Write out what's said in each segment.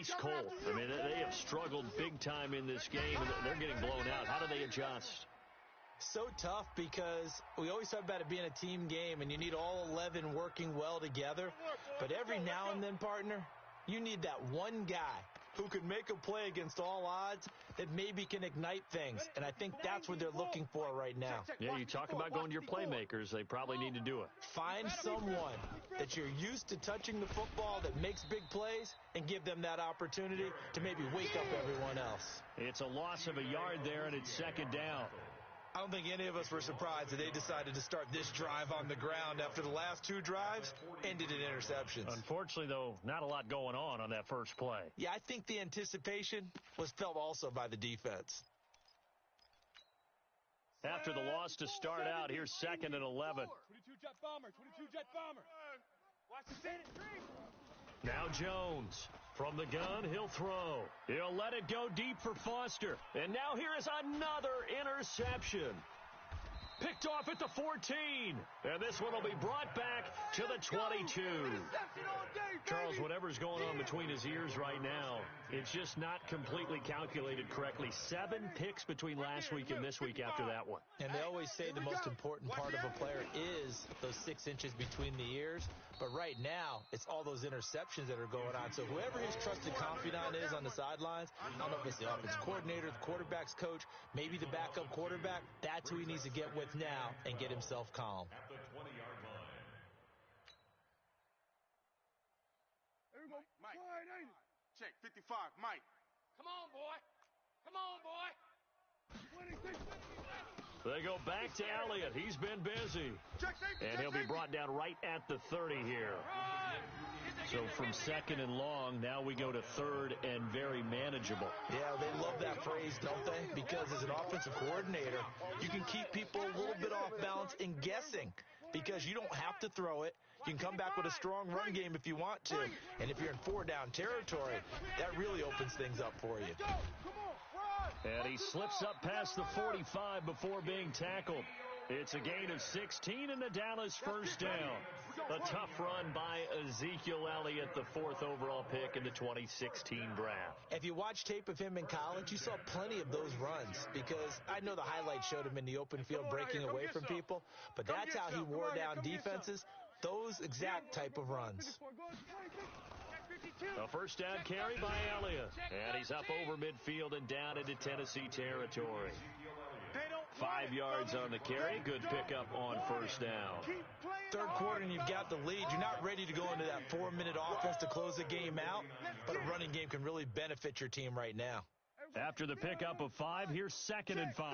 This Colt, I mean, they have struggled big time in this game, and they're getting blown out. How do they adjust? So tough because we always talk about it being a team game, and you need all 11 working well together. But every now and then, partner, you need that one guy who can make a play against all odds that maybe can ignite things. And I think that's what they're looking for right now. Yeah, you talk about going to your playmakers. They probably need to do it. Find someone that you're used to touching the football that makes big plays and give them that opportunity to maybe wake up everyone else. It's a loss of a yard there, and it's second down. I don't think any of us were surprised that they decided to start this drive on the ground after the last two drives ended in interceptions. Unfortunately, though, not a lot going on that first play. Yeah, I think the anticipation was felt also by the defense. After the loss to start out, here's second and 11. 22 jet bomber, 22 jet bomber. Watch the center. Now Jones. From the gun, he'll throw. He'll let it go deep for Foster. And now here is another interception. Picked off at the 14. And this one will be brought back to the 22. Charles, whatever's going on between his ears right now, it's just not completely calculated correctly. 7 picks between last week and this week after that one. And they always say the most important part of a player is those 6 inches between the ears. But right now, it's all those interceptions that are going on. So whoever his trusted confidant is on the sidelines, I don't know if it's the offense coordinator, the quarterback's coach, maybe the backup quarterback, that's who he needs to get with now and get himself calm. At the 20-yard line. There we go. Mike. Check 55. Mike. Come on, boy. Come on, boy. They go back to Elliott. He's been busy. And he'll be brought down right at the 30 here. So from second and long, now we go to third and very manageable. Yeah, they love that phrase, don't they? Because as an offensive coordinator, you can keep people a little bit off balance and guessing because you don't have to throw it. You can come back with a strong run game if you want to. And if you're in 4-down territory, that really opens things up for you. And he slips up past the 45 before being tackled. It's a gain of 16 and a Dallas first down. A tough run by Ezekiel Elliott, the 4th overall pick in the 2016 draft. If you watch tape of him in college, you saw plenty of those runs because I know the highlights showed him in the open field breaking away from people, but that's how he wore down defenses, those exact type of runs. A first down carry by Elliott. And he's up over midfield and down into Tennessee territory. 5 yards on the carry. Good pickup on first down. Third quarter and you've got the lead. You're not ready to go into that 4-minute offense to close the game out, but a running game can really benefit your team right now. After the pickup of 5, here's second and 5.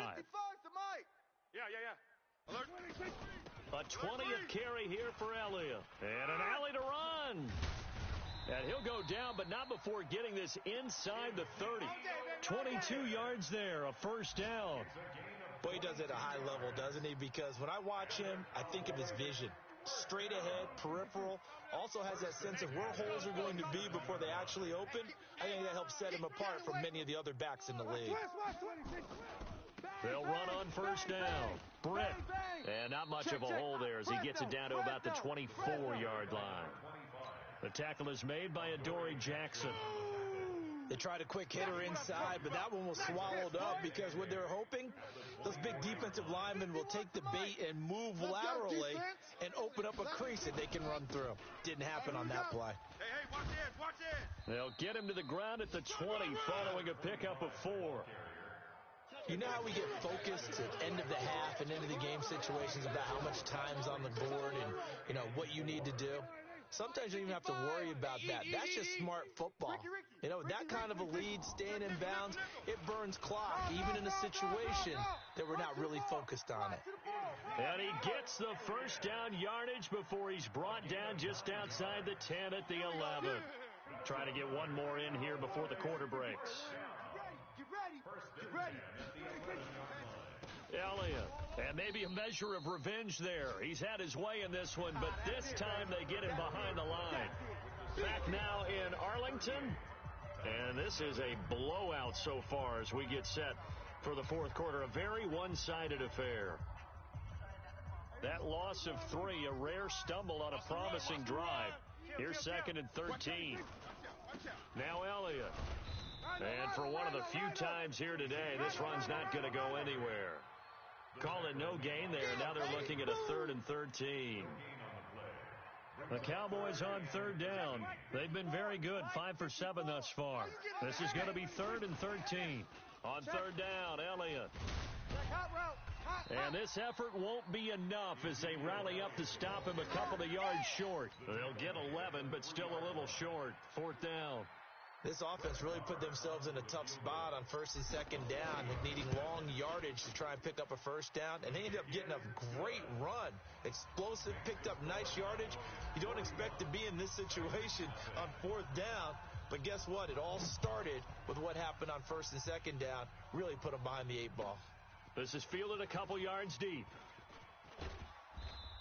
Yeah. Alert. A 20th carry here for Elliott. And an alley to run. And he'll go down, but not before getting this inside the 30. 22 yards there, a first down. Boy, he does it at a high level, doesn't he? Because when I watch him, I think of his vision. Straight ahead, peripheral, also has that sense of where holes are going to be before they actually open. I think that helps set him apart from many of the other backs in the league. They'll run on first down. Britt. And not much of a hole there as he gets it down to about the 24-yard line. The tackle is made by Adoree Jackson. They tried a quick hitter inside, but that one was swallowed up because what they're hoping, those big defensive linemen will take the bait and move laterally and open up a crease that they can run through. Didn't happen on that play. Hey, watch it. They'll get him to the ground at the 20 following a pickup of 4. You know how we get focused at end of the half and into the game situations about how much time's on the board and, what you need to do? Sometimes you don't even have to worry about that. That's just smart football. That kind of a lead, staying in bounds, it burns clock, even in a situation that we're not really focused on it. And he gets the first down yardage before he's brought down just outside the 10 at the 11. Trying to get one more in here before the quarter breaks. Get ready. Elliott, and maybe a measure of revenge there. He's had his way in this one, but this time they get him behind the line. Back now in Arlington, and this is a blowout so far as we get set for the fourth quarter. A very one-sided affair. That loss of 3, a rare stumble on a promising drive. Here's second and 13. Now Elliott. for one of the few times here today, this run's not going to go anywhere. Call it no gain there. Now they're looking at a 3rd and 13. The Cowboys on 3rd down. They've been very good, 5 for 7 thus far. This is going to be 3rd and 13. On 3rd down, Elliott. And this effort won't be enough as they rally up to stop him a couple of yards short. They'll get 11, but still a little short. 4th down. This offense really put themselves in a tough spot on 1st and 2nd down, needing long yardage to try and pick up a 1st down, and they ended up getting a great run. Explosive, picked up nice yardage. You don't expect to be in this situation on 4th down, but guess what? It all started with what happened on 1st and 2nd down. Really put them behind the 8 ball. This is fielded a couple yards deep.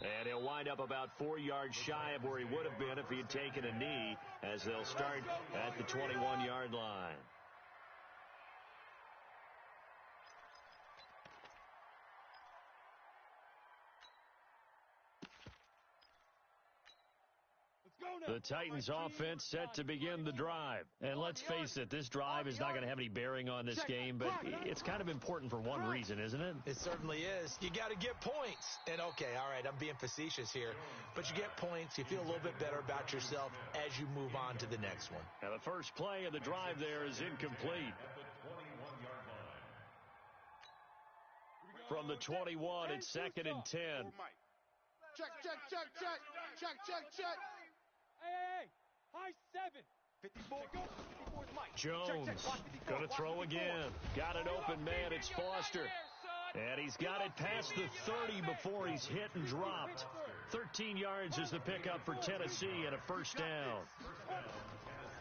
And he'll wind up about 4 yards shy of where he would have been if he had taken a knee, as they'll start at the 21-yard line. The Titans offense set to begin the drive. And let's face it, this drive is not going to have any bearing on this game, but it's kind of important for one reason, isn't it? It certainly is. You got to get points. And okay, all right, I'm being facetious here, but you get points, you feel a little bit better about yourself as you move on to the next one. Now the first play of the drive there is incomplete. From the 21, it's 2nd and 10. Check. Hey, high 7. 54. Jones going to throw again. Got an open man. It's Foster. And he's got it past the 30 before he's hit and dropped. 13 yards is the pickup for Tennessee and a 1st down.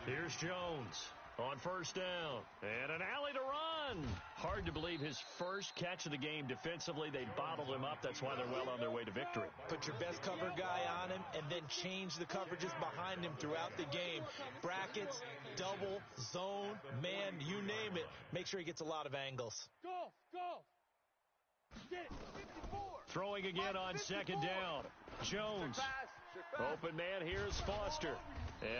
Here's Jones on 1st down. And an alley to run. Hard to believe his first catch of the game defensively. They bottled him up. That's why they're well on their way to victory. Put your best cover guy on him and then change the coverages behind him throughout the game. Brackets, double, zone, man, you name it. Make sure he gets a lot of angles. Go. Get it. 54. Throwing again on 2nd down. Jones. Open man, here's Foster.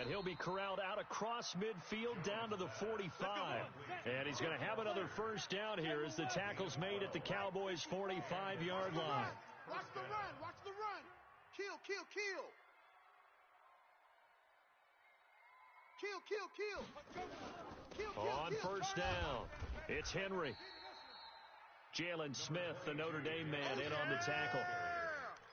And he'll be corralled out across midfield down to the 45. And he's going to have another 1st down here as the tackle's made at the Cowboys' 45-yard line. Watch the run. Kill. On 1st down, it's Henry. Jalen Smith, the Notre Dame man, in on the tackle.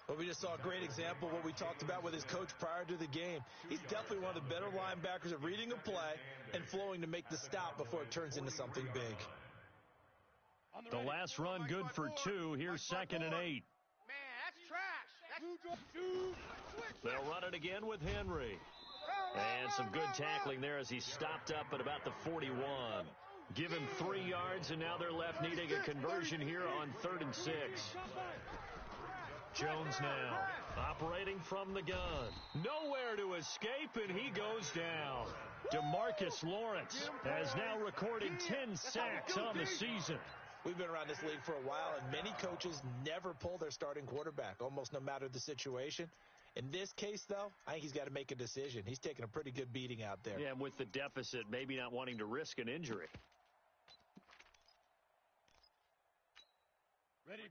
Well, we just saw a great example of what we talked about with his coach prior to the game. He's definitely one of the better linebackers at reading a play and flowing to make the stop before it turns into something big. The last run good for 2. Here's 2nd and 8. Man, that's trash. They'll run it again with Henry. And some good tackling there as he stopped up at about the 41. Give him 3 yards, and now they're left needing a conversion here on 3rd and 6. Jones now operating from the gun. Nowhere to escape, and he goes down. DeMarcus Lawrence has now recorded 10 sacks on the season. We've been around this league for a while, and many coaches never pull their starting quarterback, almost no matter the situation. In this case, though, I think he's got to make a decision. He's taking a pretty good beating out there. Yeah, and with the deficit, maybe not wanting to risk an injury.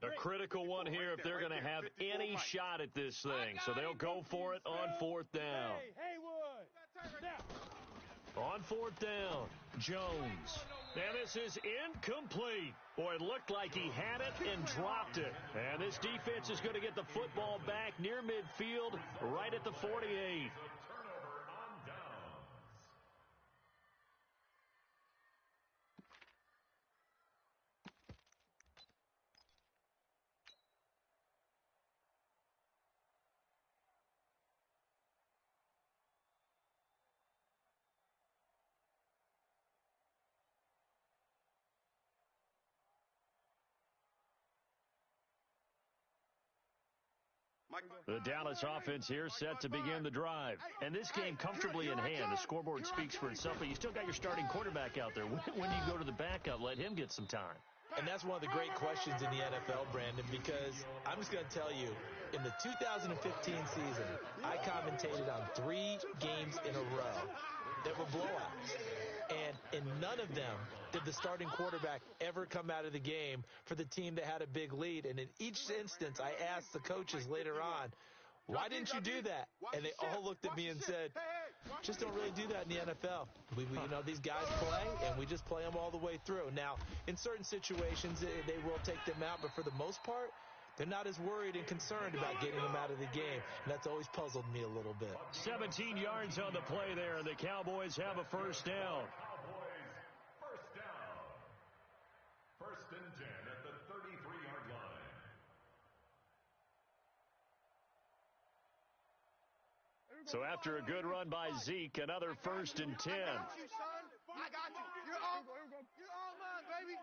A critical one here if they're going to have any shot at this thing. So they'll go for it on 4th down. On 4th down, Jones. And this is incomplete. Boy, it looked like he had it and dropped it. And this defense is going to get the football back near midfield, right at the 48. The Dallas offense here set to begin the drive. And this game comfortably in hand. The scoreboard speaks for itself, but you still got your starting quarterback out there. When do you go to the backup? Let him get some time. And that's one of the great questions in the NFL, Brandon, because I'm just going to tell you, in the 2015 season, I commentated on 3 games in a row that were blowouts. And in none of them did the starting quarterback ever come out of the game for the team that had a big lead. And in each instance, I asked the coaches later on, why didn't you do that? And they all looked at me and said, just don't really do that in the NFL. These guys play, and we just play them all the way through. Now, in certain situations, they will take them out, but for the most part, they're not as worried and concerned about getting them out of the game. And that's always puzzled me a little bit. 17 yards on the play there, and the Cowboys have a first down. Cowboys, first down. First and 10 at the 33-yard line. So after a good run by Zeke, another first and 10. I got you, son. I got you. You're all mine, baby.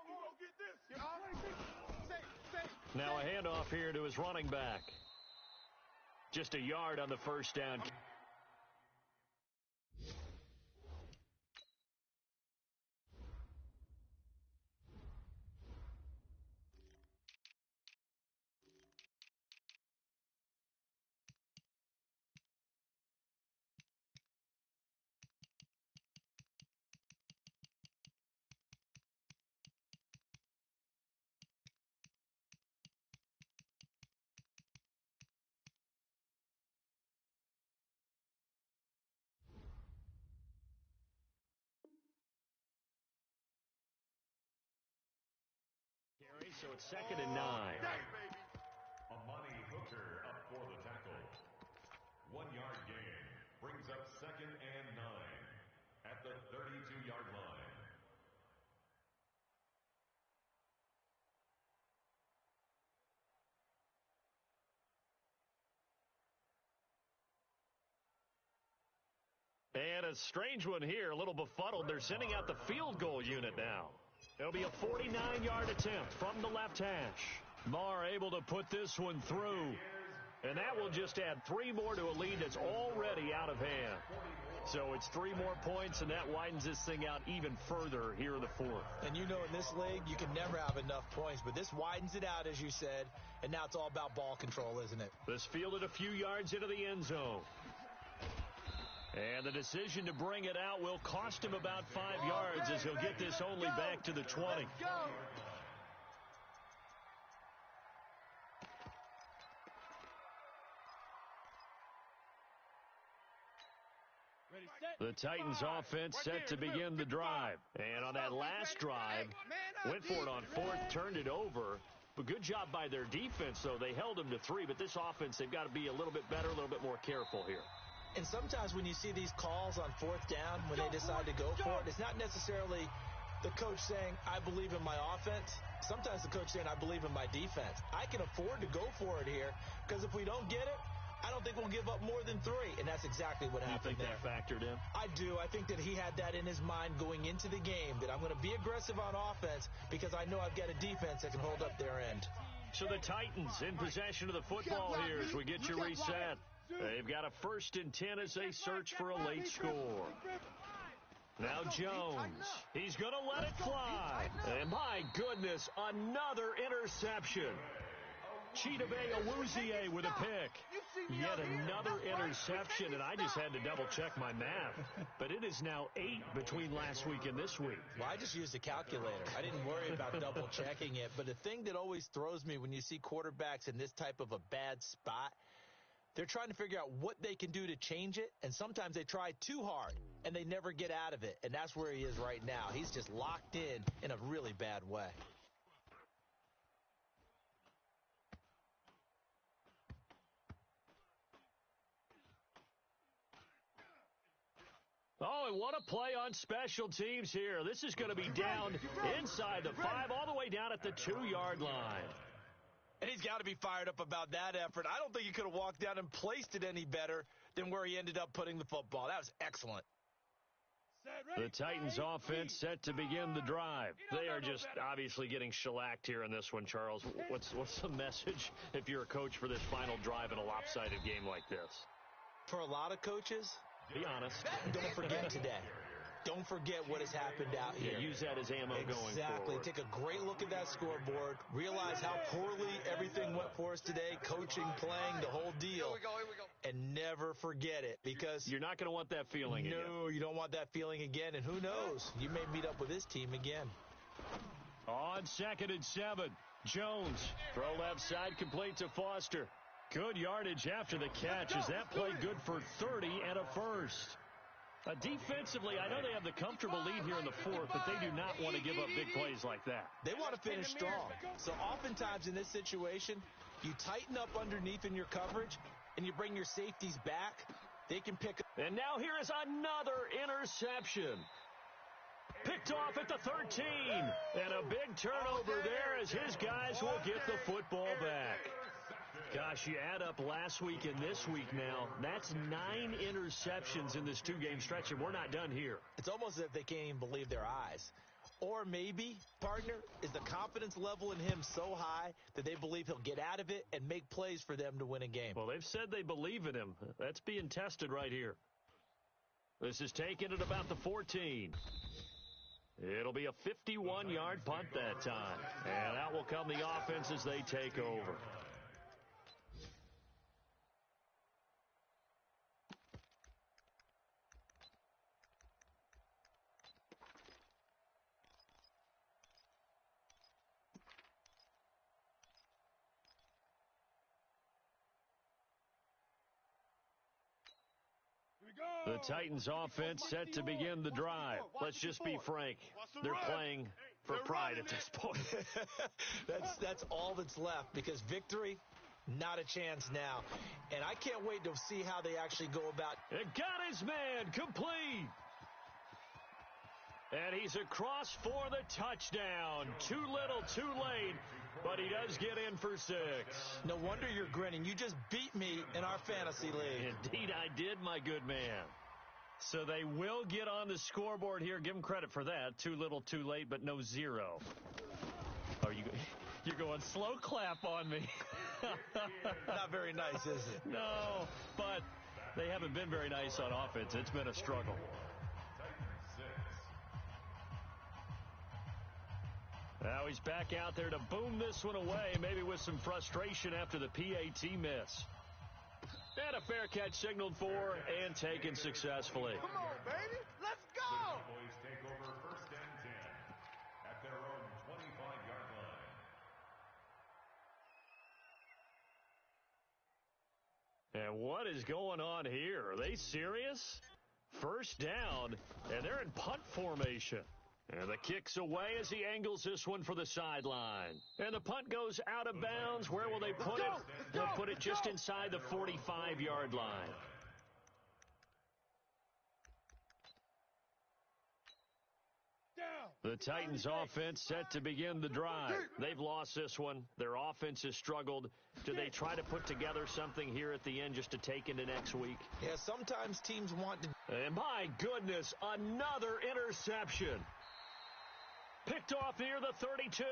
You're all Now a handoff here to his running back. Just a yard on the first down. So it's 2nd and 9. Amani Hooker up for the tackle. 1-yard gain brings up 2nd and 9 at the 32-yard line. And a strange one here, a little befuddled. They're sending out the field goal unit now. It'll be a 49-yard attempt from the left hash. Marr able to put this one through. And that will just add 3 more to a lead that's already out of hand. So it's 3 more points, and that widens this thing out even further here in the 4th. And in this league, you can never have enough points. But this widens it out, as you said. And now it's all about ball control, isn't it? This fielded a few yards into the end zone. And the decision to bring it out will cost him about 5 yards as he'll get this only back to the 20. The Titans offense set to begin the drive. And on that last drive, went for it on 4th, turned it over. But good job by their defense, though. They held them to 3, but this offense, they've got to be a little bit better, a little bit more careful here. And sometimes when you see these calls on 4th down, when they decide to go for it, it's not necessarily the coach saying, I believe in my offense. Sometimes the coach saying, I believe in my defense. I can afford to go for it here because if we don't get it, I don't think we'll give up more than 3. And that's exactly what happened there. You think that factored in? I do. I think that he had that in his mind going into the game, that I'm going to be aggressive on offense because I know I've got a defense that can hold up their end. So the Titans in possession of the football here as we get you reset. They've got a 1st and 10 as they search for a late score. Now Jones. He's going to let it fly. And my goodness, another interception. Logeezy027 with a pick. Yet another interception, and I just had to double-check my math. But it is now 8 between last week and this week. Well, I just used a calculator. I didn't worry about double-checking it. But the thing that always throws me when you see quarterbacks in this type of a bad spot, they're trying to figure out what they can do to change it, and sometimes they try too hard, and they never get out of it. And that's where he is right now. He's just locked in a really bad way. Oh, and what a play on special teams here. This is going to be down inside the 5, all the way down at the 2-yard line. And he's got to be fired up about that effort. I don't think he could have walked down and placed it any better than where he ended up putting the football. That was excellent. The Titans offense set to begin the drive. They are just obviously getting shellacked here in this one, Charles. What's the message if you're a coach for this final drive in a lopsided game like this? For a lot of coaches, be honest. Don't forget today. Don't forget what has happened out here. Yeah, use that as ammo going forward. Exactly. Take a great look at that scoreboard. Realize how poorly everything went for us today. Coaching, playing, the whole deal. Here we go. And never forget it, because you're not going to want that feeling again. No, you don't want that feeling again. And who knows? You may meet up with this team again. On 2nd and 7, Jones. Throw left side, complete to Foster. Good yardage after the catch. Is that play good for 30 and a first? Defensively, I know they have the comfortable lead here in the fourth, but they do not want to give up big plays like that. They want to finish strong. So oftentimes in this situation, you tighten up underneath in your coverage, and you bring your safeties back. They can pick up. And now here is another interception. Picked off at the 13. And a big turnover there as his guys will get the football back. Gosh, you add up last week and this week now, that's 9 interceptions in this 2-game stretch, and we're not done here. It's almost as if they can't even believe their eyes. Or maybe, partner, is the confidence level in him so high that they believe he'll get out of it and make plays for them to win a game. Well, they've said they believe in him. That's being tested right here. This is taken at about the 14. It'll be a 51-yard punt that time. And out will come the offense as they take over. The Titans offense set to begin the drive. Let's just be frank. They're playing for pride at this point. That's all that's left, because victory, not a chance now. And I can't wait to see how they actually go about. It got his man complete. And he's across for the touchdown. Too little, too late, but he does get in for 6. No wonder you're grinning. You just beat me in our fantasy league. Indeed, I did, my good man. So they will get on the scoreboard here. Give them credit for that. Too little, too late, but no 0. Oh, you're going slow clap on me. Not very nice, is it? No, but they haven't been very nice on offense. It's been a struggle. Now he's back out there to boom this one away, maybe with some frustration after the PAT miss. And a fair catch signaled for and taken successfully. Come on, baby. Let's go. The Cowboys take over 1st and 10 at their own 25-yard line. And what is going on here? Are they serious? 1st down, and they're in punt formation. And the kick's away as he angles this one for the sideline. And the punt goes out of bounds. Where will they put it? They'll put it just inside the 45-yard line. The Titans offense set to begin the drive. They've lost this one. Their offense has struggled. Do they try to put together something here at the end just to take into next week? Yeah, sometimes teams want to. And my goodness, another interception. Picked off near the 32.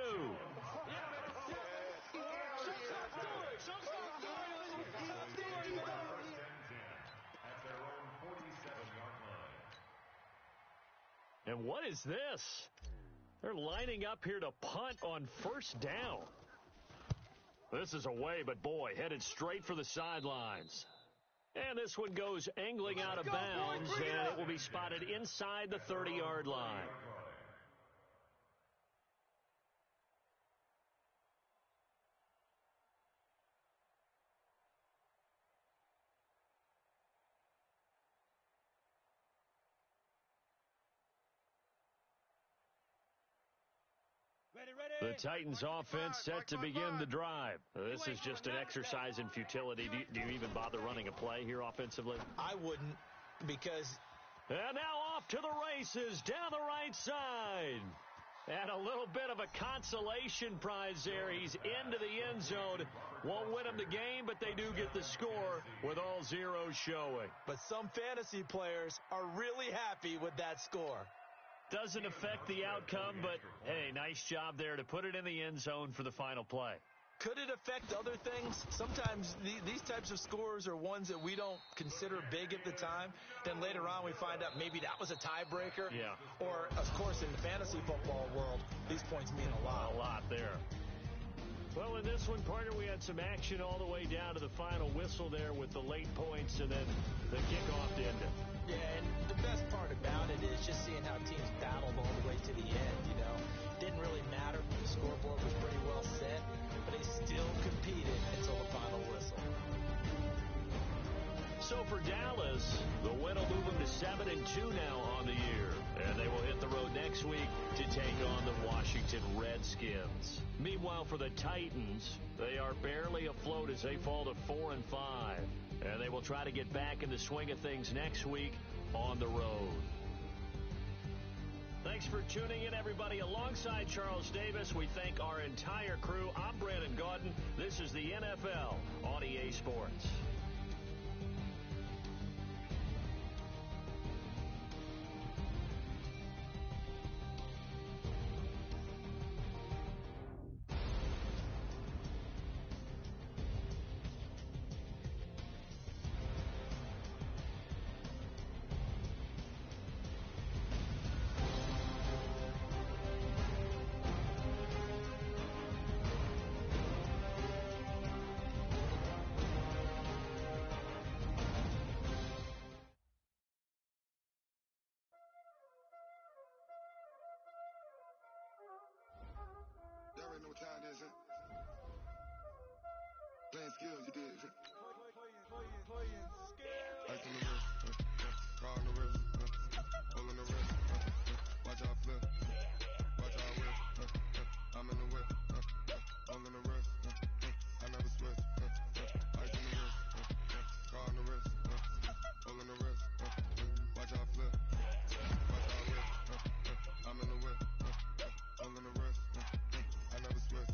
And what is this? They're lining up here to punt on 1st down. This is away, but boy, headed straight for the sidelines. And this one goes angling out of bounds, and it will be spotted inside the 30-yard line. The Titans offense set to begin the drive. This is just an exercise in futility. Do you even bother running a play here offensively? I wouldn't, because... And now off to the races down the right side. And a little bit of a consolation prize there. He's into the end zone. Won't win them the game, but they do get the score with all zeros showing. But some fantasy players are really happy with that score. Doesn't affect the outcome, but, hey, nice job there to put it in the end zone for the final play. Could it affect other things? Sometimes these types of scores are ones that we don't consider big at the time. Then later on we find out maybe that was a tiebreaker. Yeah. Or, of course, in the fantasy football world, these points mean a lot. A lot there. Well, in this one, partner, we had some action all the way down to the final whistle there with the late points and then the kickoff to end it. Yeah, and the best part about it is just seeing how teams battled all the way to the end, you know. Didn't really matter. The scoreboard was pretty well set, but they still competed until the final whistle. So for Dallas, the win will move them to 7-2 now on the year. And they will hit the road next week to take on the Washington Redskins. Meanwhile, for the Titans, they are barely afloat as they fall to 4-5. And they will try to get back in the swing of things next week on the road. Thanks for tuning in, everybody. Alongside Charles Davis, we thank our entire crew. I'm Brandon Gaudin. This is the NFL on EA Sports. Y'all already know what time it is, huh? Playing skills, you did. Playing skills. Ice on the wrist, car on the wrist, hole in the wrist, watch out flip, watch out whip, I'm in the whip, hole in the wrist, I never switch, ice on the wrist, car on the wrist, hole in the wrist, watch out flip, watch out whip, I'm in the whip, hole in the wrist, I never switch,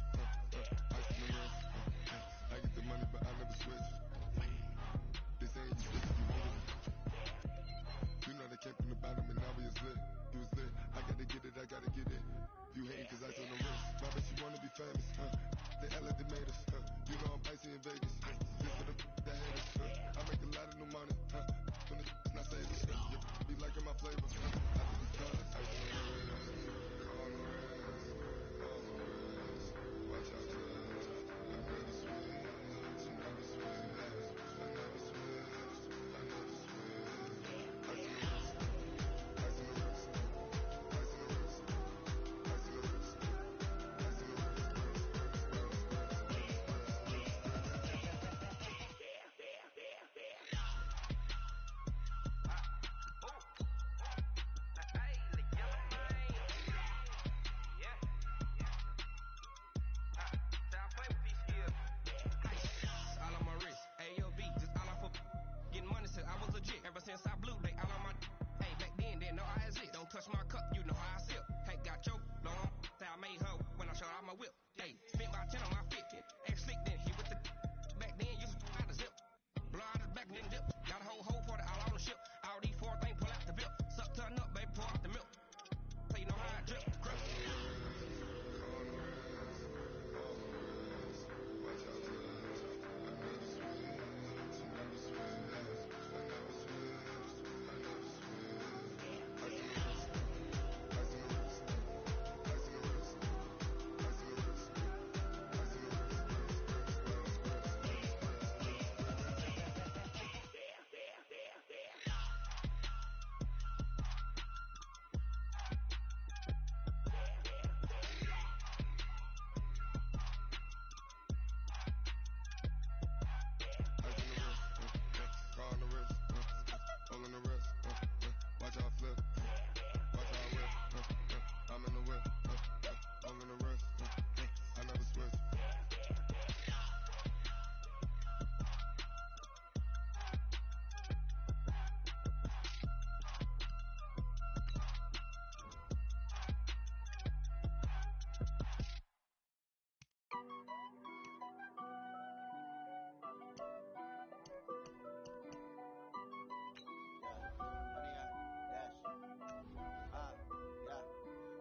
ice on the wrist, I get the money but I never switch. They say you switch if you want it. You know they came from the bottom and now we is lit. You was lit, I gotta get it, I gotta get it. You hating cause ice on the wrist. My bitch, you wanna be famous, They act like they made us, You know I'm icy in Vegas, This for the that hate us, I make a lot of new money, When the not saving, You be liking my flavor, I think it's cause ice on the wrist, on the wrist, on the wrist. Watch out, cuz I never switch, I never switch, I never switch, I never switch. Ice on the wrist, ice on the wrist, ice on the wrist, ice on the wrist, ice on the All on my wrist, AOB, just all off of getting money since I was legit. Ever since I blew, they all on my. Hey, back then, didn't know I exist. Don't touch my cup, you know how I sip. Hey, got your long, say I made her when I showed out my whip. Hey, spent about 10 on my fit. Act slick, then he with the. Back then, used to out the zip. Blow out his back, then dip. Got a whole party all on the ship. All these four things pull out the bip. Suck, turn up, baby, pour out the milk. So you know how I drip. Grip.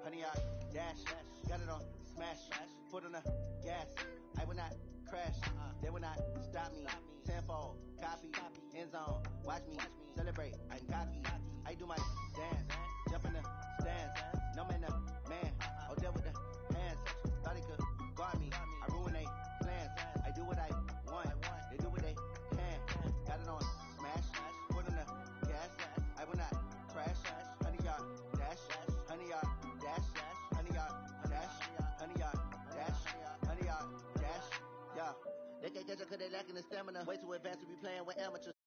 Honey, I dash, got it on smash, foot on the gas. I will not crash, they will not stop me. Tenfold, copy, end zone, watch me celebrate. I'm cocky, I do my dance, jump in the stands. No man, man, oh there with the hands. Thought he could guard me, I ruin they plans. I do what I want, they do what they can. Got it on smash, foot on the gas. I will not crash, 100-yard dash, 100-yard dash, 100-yard dash, 100-yard dash, 100-yard dash. Yeah, they can't catch up 'cause they lacking the stamina. Way too advanced to be playing with amateurs.